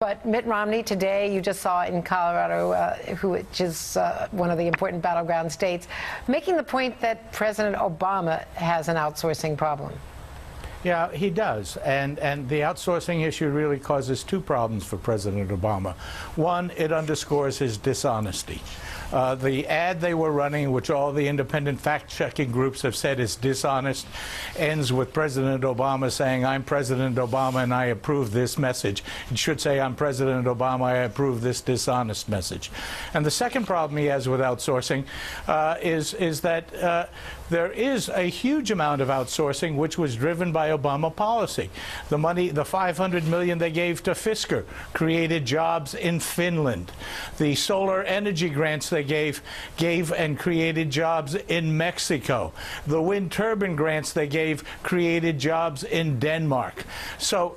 But Mitt Romney today, you just saw in Colorado, which is one of the important battleground states, making the point that President Obama has an outsourcing problem. Yeah, he does. And the outsourcing issue really causes two problems for President Obama. One, it underscores his dishonesty. The ad they were running, which all the independent fact-checking groups have said is dishonest, ends with President Obama saying, "I'm President Obama and I approve this message." It should say, "I'm President Obama, I approve this dishonest message." And the second problem he has with outsourcing is that there is a huge amount of outsourcing which was driven by Obama policy. The money, the $500 million they gave to Fisker created jobs in Finland. The solar energy grants they gave and created jobs in Mexico. The wind turbine grants they gave created jobs in Denmark. So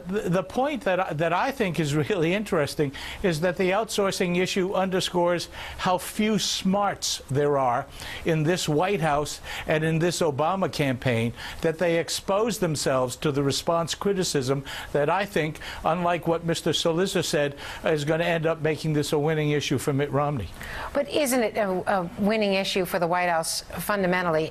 the point that I think is really interesting is that the outsourcing issue underscores how few smarts there are in this White House and in this Obama campaign, that they expose themselves to the response criticism that I think, unlike what Mr. Solicitor said, is going to end up making this a winning issue for Mitt Romney. But isn't it a winning issue for the White House fundamentally?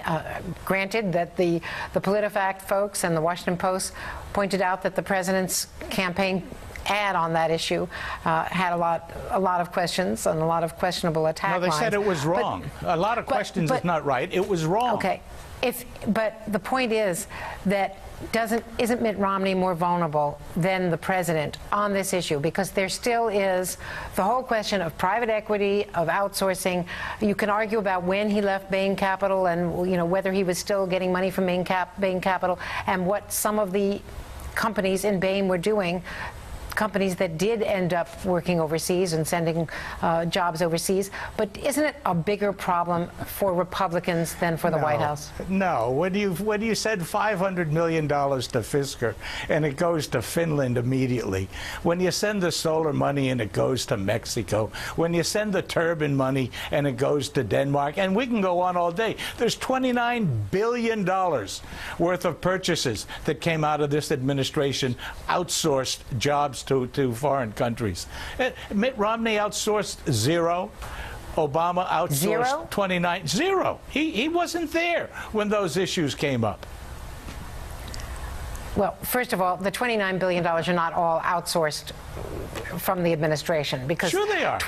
Granted that the PolitiFact folks and the Washington Post pointed out that the president's campaign ad on that issue had a lot of questions and a lot of questionable attack lines. No, they said it was wrong. A lot of questions is not right. It was wrong. Okay. But the point is that isn't Mitt Romney more vulnerable than the president on this issue? Because there still is the whole question of private equity, of outsourcing. You can argue about when he left Bain Capital and whether he was still getting money from Bain Capital and what some of the companies in Bain were doing. Companies that did end up working overseas and sending jobs overseas. But isn't it a bigger problem for Republicans than for the White House? No. When you said $500 million to Fisker and it goes to Finland immediately, when you send the solar money and it goes to Mexico, when you send the turbine money and it goes to Denmark, and we can go on all day, there's $29 billion worth of purchases that came out of this administration, outsourced jobs to foreign countries. Mitt Romney outsourced zero. Obama outsourced 29. Zero. He wasn't there when those issues came up. Well, first of all, the $29 billion are not all outsourced from the administration, because sure they are.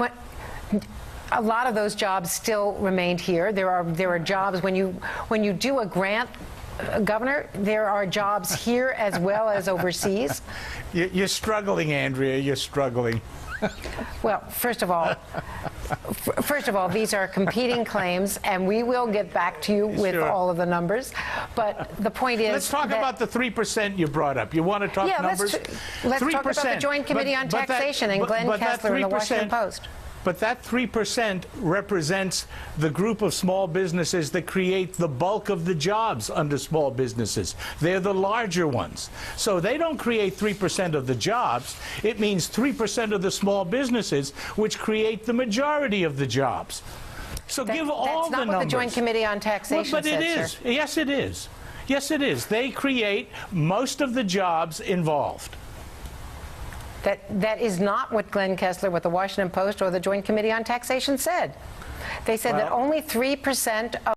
A lot of those jobs still remained here. There are jobs when you do a grant. Governor, there are jobs here as well as overseas. You're struggling, Andrea. You're struggling. Well, first of all, these are competing claims, and we will get back to you with all of the numbers. But the point is, let's talk about the 3% you brought up. You want to talk numbers? Let's talk about the Joint Committee on Taxation and Glenn Kessler in the Washington Post. But that 3% represents the group of small businesses that create the bulk of the jobs under small businesses. They're the larger ones. So they don't create 3% of the jobs. It means 3% of the small businesses, which create the majority of the jobs. So give all the numbers. That's not what the Joint Committee on Taxation said, it is. Sir. Yes, it is. Yes, it is. They create most of the jobs involved. That is not what Glenn Kessler, what the Washington Post or the Joint Committee on Taxation said. They said that only 3% of